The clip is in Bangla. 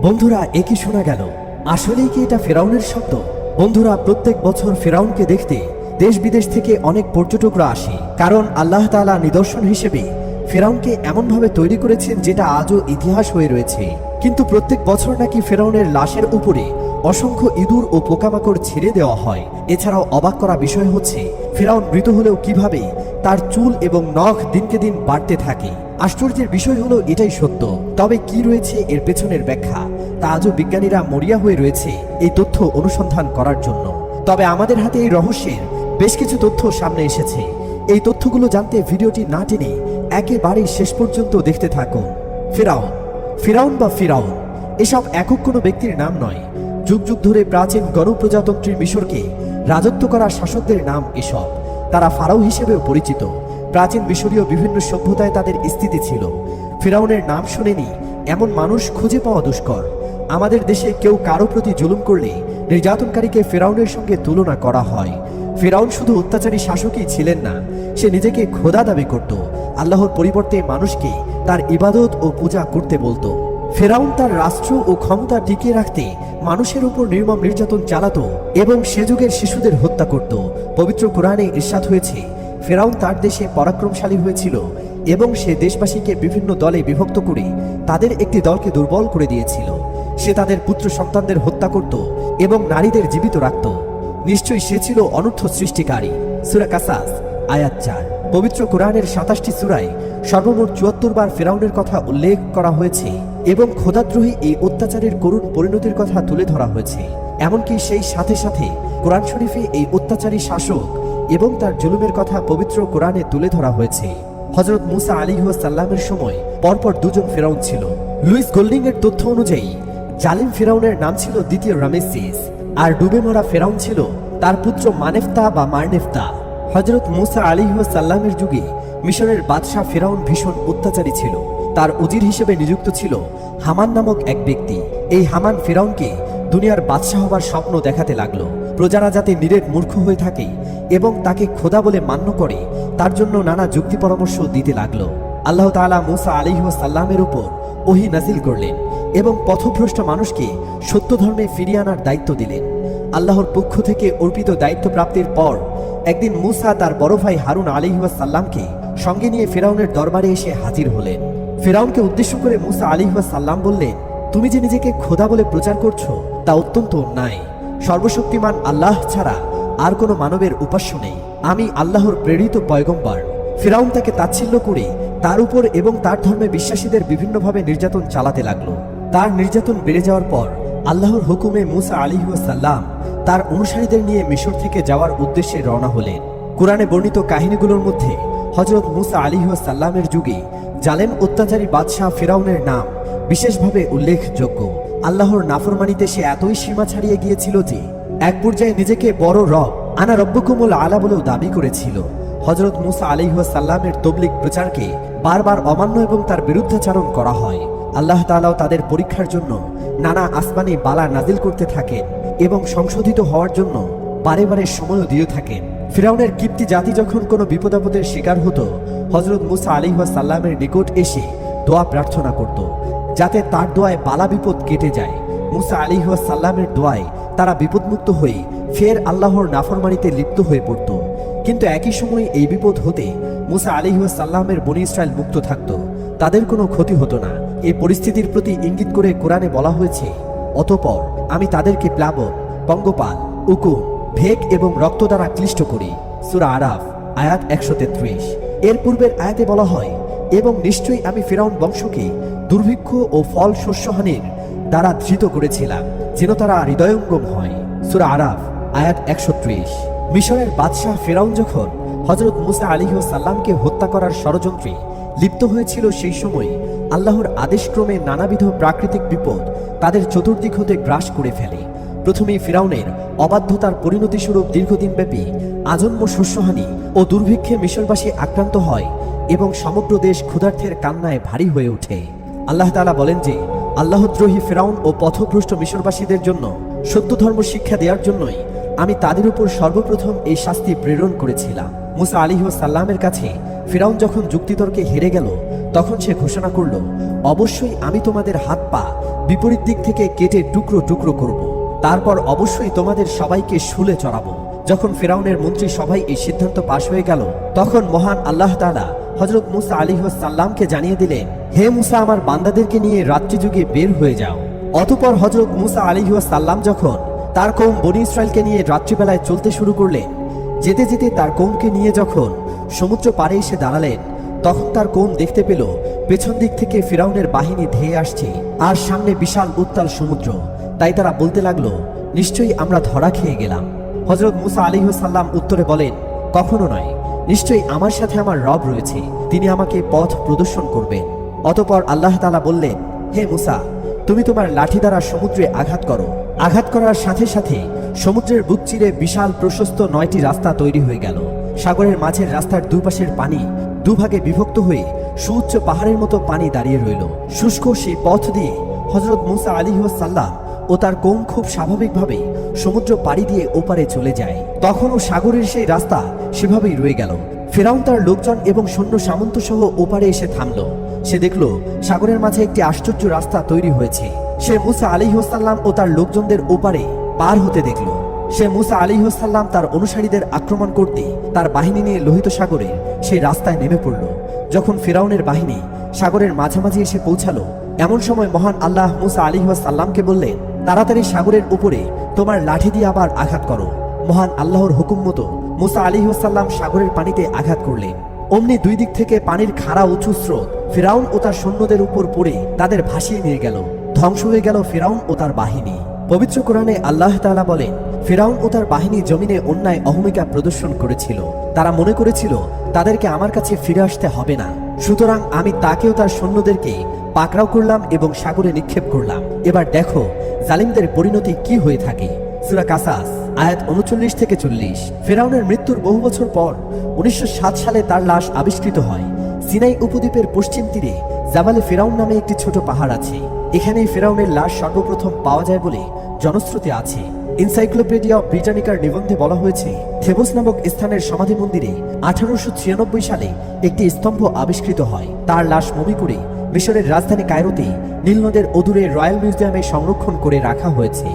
বন্ধুরা, একই শোনা গেল? আসলেই কি এটা ফেরাউনের শব্দ? বন্ধুরা, প্রত্যেক বছর ফেরাউনকে দেখতে দেশ বিদেশ থেকে অনেক পর্যটকরা আসে, কারণ আল্লাহ তাআলা নিদর্শন হিসেবে ফেরাউনকে এমনভাবে তৈরি করেছেন যেটা আজও ইতিহাস হয়ে রয়েছে। কিন্তু প্রত্যেক বছর নাকি ফেরাউনের লাশের উপরে অসংখ্য ইঁদুর ও পোকামাকড় ছেড়ে দেওয়া হয়। এছাড়াও অবাক করা বিষয় হচ্ছে, ফেরাউন মৃত হলেও কিভাবে তার চুল এবং নখ দিনকে দিন বাড়তে থাকে। আশ্চর্যের বিষয় হলো এটাই সত্য, তবে কি রয়েছে এর পেছনের ব্যাখ্যা তা আজও বিজ্ঞানীরা মরিয়া হয়ে রয়েছে এই তথ্য অনুসন্ধান করার জন্য। তবে আমাদের হাতে এই রহস্যের বেশ কিছু তথ্য সামনে এসেছে। এই তথ্যগুলো জানতে ভিডিওটি না টেনে একেবারেই শেষ পর্যন্ত দেখতে থাকুন। ফিরাউন বা ফিরাউন এসব একক কোনো ব্যক্তির নাম নয়। যুগ যুগ ধরে প্রাচীন গণপ্রজাতন্ত্রী মিশরকে রাজত্ব করা শাসকদের নাম এসব। তারা ফারাও হিসেবেও পরিচিত। প্রাচীন মিশরীয় বিভিন্ন সভ্যতায় তাদের স্থিতি ছিল। ফিরাউনের নাম শুনেনি এমন মানুষ খুঁজে পাওয়া দুষ্কর। আমাদের দেশে কেউ কারো প্রতি জুলুম করলে নির্যাতনকারীকে ফিরাউনের সঙ্গে তুলনা করা হয়। ফিরাউন শুধু অত্যাচারী শাসকই ছিলেন না, সে নিজেকে খোদা দাবি করত। আল্লাহর পরিবর্তে মানুষকে তার ইবাদত ও পূজা করতে বলতো। ফেরাউন তার রাষ্ট্র ও ক্ষমতা টিকিয়ে রাখতে মানুষের উপর নির্মম নির্যাতন চালাতো এবং সে যুগের শিশুদের হত্যা করত। পবিত্র কোরআনে ইরশাদ হয়েছে, ফেরাউন তার দেশে পরাক্রমশালী হয়েছিল এবং সে দেশবাসীকে বিভিন্ন দলে বিভক্ত করে তাদের একটি দলকে দুর্বল করে দিয়েছিল। সে তাদের পুত্র সন্তানদের হত্যা করত এবং নারীদের জীবিত রাখত। নিশ্চয়ই সে ছিল অনর্থ সৃষ্টিকারী। সূরা কাসাস আয়াত 4। পবিত্র কোরআনের 27টি সূরায় সর্বমোট 74 বার ফেরাউনের কথা উল্লেখ করা হয়েছে এবং খোদাদ্রোহী এই অত্যাচারের করুণ পরিণতির কথা তুলে ধরা হয়েছে। এমনকি সেই সাথে সাথে কোরআন শরীফে এই অত্যাচারী শাসক এবং তার জুলুমের কথা পবিত্র কোরআনে তুলে ধরা হয়েছে। হযরত মুসা আলাইহিস সালামের সময় পরপর দুজন ফেরাউন ছিল। লুইস গোল্ডিং এর তথ্য অনুযায়ী জালিম ফেরাউনের নাম ছিল দ্বিতীয় রামেসিস, আর ডুবে মরা ফেরাউন ছিল তার পুত্র মানেফতা বা মারনেফতা। হযরত মুসা আলাইহিস সালামের যুগে মিশরের বাদশাহ ফেরাউন ভীষণ অত্যাচারী ছিল। তার উজির হিসেবে নিযুক্ত ছিল হামান নামক এক ব্যক্তি। এই হামান ফেরাউনকে দুনিয়ার বাদশাহ হবার স্বপ্ন দেখাতে লাগলো। প্রজারা যাতে নিরেট মূর্খ হয়ে থাকে এবং তাকে খোদা বলে মান্য করে তার জন্য নানা যুক্তি পরামর্শ দিতে লাগলো। আল্লাহ তাআলা মুসা আলাইহিস সালামের উপর ওহী নাজিল করলেন এবং পথভ্রষ্ট মানুষকে সত্য ধর্মে ফিরিয়ে আনার দায়িত্ব দিলেন। আল্লাহর পক্ষ থেকে অর্পিত দায়িত্ব প্রাপ্তির পর একদিন মুসা তার বড় ভাই হারুন আলাইহিস সালামকে সঙ্গে নিয়ে ফেরাউনের দরবারে এসে হাজির হলেন। ফেরাউনকে উদ্দেশ্য করে মুসা আলাইহিস সালাম বললেন, তুমি যে নিজেকে খোদা বলে প্রচার করছো তা অত্যন্ত অন্যায়। সর্বশক্তিমান আল্লাহ ছাড়া আর কোনো মানবের উপাস্য নেই। আমি আল্লাহর প্রেরিত পয়গম্বর। ফেরাউন তাকে তাচ্ছিল্য করে তার উপর এবং তার ধর্মে বিশ্বাসীদের বিভিন্নভাবে নির্যাতন চালাতে লাগলো। তার নির্যাতন বেড়ে যাওয়ার পর আল্লাহর হুকুমে মুসা আলাইহিস সালাম তার অনুসারীদের নিয়ে মিশর থেকে যাওয়ার উদ্দেশ্যে রওনা হলেন। কোরআনে বর্ণিত কাহিনীগুলোর মধ্যে হযরত মুসা আলাইহিস সালামের যুগে জালেম অত্যাচারী বাদশাহ ফেরাউনের নাম বিশেষভাবে উল্লেখযোগ্য। আল্লাহর নাফরমানিতে সে এতই সীমা ছাড়িয়ে গিয়েছিল যে এক পর্যায়ে নিজেকে বড় রব আনা রব্বুকুমুল আলা বলেও দাবি করেছিল। হযরত মুসা আলাইহিস সালামের তবলিগ প্রচারকে বারবার অমান্য এবং তার বিরুদ্ধাচারণ করা হয়। আল্লাহ তাআলাও তাদের পরীক্ষার জন্য নানা আসমানি বালা নাজিল করতে থাকেন এবং সংশোধিত হওয়ার জন্য বারে বারে সময়ও দিয়ে থাকেন। ফিরাউনের কিপ্তি জাতি যখন কোনো বিপদাপদের শিকার হতো, হযরত মুসা আলাইহিস সালামের নিকট এসে দোয়া প্রার্থনা করত যাতে তার দোয়ায় বালা বিপদ কেটে যায়। মুসা আলাইহিস সালামের দোয়ায় তারা বিপদমুক্ত হয়ে ফের আল্লাহর নাফরমানিতে লিপ্ত হয়ে পড়ত। কিন্তু একই সময় এই বিপদ হতে মুসা আলাইহিস সালামের বনী ইসরাইল মুক্ত থাকত, তাদের কোনো ক্ষতি হতো না। এই পরিস্থিতির প্রতি ইঙ্গিত করে কোরআনে বলা হয়েছে, অতঃপর আমি তাদেরকে প্লাবন, পঙ্গপাল, উকুন, ভেক এবং রক্ত দ্বারা ক্লিষ্ট করি। সূরা আরাফ আয়াত 133। এর পূর্বের আয়াতে বলা হয়, এবং নিশ্চয়ই আমি ফিরাউন বংশকে দুর্ভিক্ষ ও ফল শস্যহানির দ্বারা ধৃত করেছিলাম যেন তারা হৃদয়ঙ্গম হয়। সূরা আরাফ আয়াত 130। মিশরের বাদশাহ ফেরাউন যখন হযরত মুসা আলাইহিস সালামকে হত্যা করার ষড়যন্ত্রে লিপ্ত হয়েছিল, সেই সময় আল্লাহর আদেশক্রমে নানাবিধ প্রাকৃতিক বিপদ তাদের চতুর্দিক হতে গ্রাস করে ফেলে। প্রথমেই ফিরাউনের অবাধ্যতার পরিণতিস্বরূপ দীর্ঘদিনব্যাপী আজন্ম শস্যহানি ও দুর্ভিক্ষে মিশরবাসী আক্রান্ত হয় এবং সমগ্র দেশ ক্ষুধার্থের কান্নায় ভারী হয়ে ওঠে। আল্লাহ তাআলা বলেন যে, আল্লাহদ্রোহী ফিরাউন ও পথভ্রষ্ট মিশরবাসীদের জন্য সত্য ধর্ম শিক্ষা দেওয়ার জন্যই আমি তাদের উপর সর্বপ্রথম এই শাস্তি প্রেরণ করেছিলাম। মুসা আলাইহিস সালামের কাছে ফিরাউন যখন যুক্তিতর্কে হেরে গেল, তখন সে ঘোষণা করল, অবশ্যই আমি তোমাদের হাত পা বিপরীত দিক থেকে কেটে টুকরো টুকরো করব। তারপর অবশ্যই তোমাদের সবাইকে শুলে চড়াবো। যখন ফিরাউনের মন্ত্রী সবাই এই সিদ্ধান্ত পাশ হয়ে গেল, তখন মহান আল্লাহ তাআলা হযরত মুসা আলাইহিস সালামকে জানিয়ে দিলেন, হে মুসা, আমার বান্দাদেরকে নিয়ে রাত্রি যুগে বের হয়ে যাও। অতঃপর হযরত মুসা আলাইহিস সালাম যখন তার কওম বনী ইসরাইলকে নিয়ে রাত্রিবেলায় চলতে শুরু করলেন, যেতে যেতে তার কওমকে নিয়ে যখন সমুদ্র পাড়ে এসে দাঁড়ালেন, তখন তার কওম দেখতে পেল পেছন দিক থেকে ফিরাউনের বাহিনী ধেয়ে আসছে আর সামনে বিশাল উত্তাল সমুদ্র। তাই তারা বলতে লাগলো, নিশ্চয়ই আমরা ধরা খেয়ে গেলাম। হযরত মুসা আলাইহিস সালাম উত্তরে বলেন, কখনো নয়, নিশ্চয়ই আমার সাথে আমার রব রয়েছে, তিনি আমাকে পথ প্রদর্শন করবেন। অতঃপর আল্লাহ তাআলা বললেন, হে মুসা, তুমি তোমার লাঠি দ্বারা সমুদ্রে আঘাত করো। আঘাত করার সাথে সাথে সমুদ্রের বুক চিরে বিশাল প্রশস্ত 9টি রাস্তা তৈরি হয়ে গেল। সাগরের মাঝের রাস্তার দুপাশের পানি দুভাগে বিভক্ত হয়ে সুউচ্চ পাহাড়ের মতো পানি দাঁড়িয়ে রইল। শুষ্ক সেই পথ দিয়ে হযরত মুসা আলাইহিস সালাম ও তার কওম খুব স্বাভাবিকভাবে সমুদ্র পাড়ি দিয়ে ওপারে চলে যায়। তখনও সাগরের সেই রাস্তা সেভাবেই রয়ে গেল। ফিরাউন তার লোকজন এবং সৈন্য সামন্ত সহ ওপারে এসে থামল। সে দেখল সাগরের মাঝে একটি আশ্চর্য রাস্তা তৈরি হয়েছে। সে মুসা আলাইহিস সালাম ও তার লোকজনদের ওপারে পার হতে দেখল। সে মুসা আলাইহিস সালাম তার অনুসারীদের আক্রমণ করতে তার বাহিনী নিয়ে লোহিত সাগরে সেই রাস্তায় নেমে পড়ল। যখন ফিরাউনের বাহিনী সাগরের মাঝামাঝি এসে পৌঁছালো, এমন সময় মহান আল্লাহ মুসা আলাইহিস সালামকে বললেন, তাড়াতাড়ি সাগরের উপরে তোমার লাঠি দিয়ে আবার আঘাত করো। মহান আল্লাহর হুকুম মতো মুসা আলাইহিস সালাম সাগরের পানিতে আঘাত করলেন। অমনি দুই দিক থেকে পানির খাড়া উঁচু স্রোত ফিরাউন ও তার সৈন্যদের উপর পড়ে তাদের ভাসিয়ে নিয়ে গেল। ধ্বংস হয়ে গেল ফিরাউন ও তার বাহিনী। পবিত্র কোরআনে আল্লাহ তাআলা বলেন, ফিরাউন ও তার বাহিনী জমিনে অন্যায় অহমিকা প্রদর্শন করেছিল। তারা মনে করেছিল তাদেরকে আমার কাছে ফিরে আসতে হবে না, সুতরাং আমি তাকেও তার সৈন্যদেরকে পাকড়াও করলাম এবং সাগরে নিক্ষেপ করলাম। এবার দেখো জালিমদের পরিণতি কি হয়ে থাকে। সূরা কাসাস আয়াত 39 থেকে 40। ফিরাউনের মৃত্যুর বহু বছর পর 1907 সালে তার লাশ আবিষ্কৃত হয়। সিনাই উপদ্বীপের পশ্চিম তীরে জাবালে ফিরাউন নামে একটি ছোট পাহাড় আছে। এখানেই ফিরাউনের লাশ সর্বপ্রথম পাওয়া যায় বলে জনশ্রুতি আছে। এনসাইক্লোপিডিয়া ব্রিটানিকার নিবন্ধে বলা হয়েছে, থেবোস নামক স্থানের সমাধি মন্দিরে 1896 সালে একটি স্তম্ভ আবিষ্কৃত হয়। তার লাশ মমি করে মিশরের রাজধানী কায়রোতে নীল নদের অদূরে রয়্যাল মিউজিয়ামে সংরক্ষণ করে রাখা হয়েছে।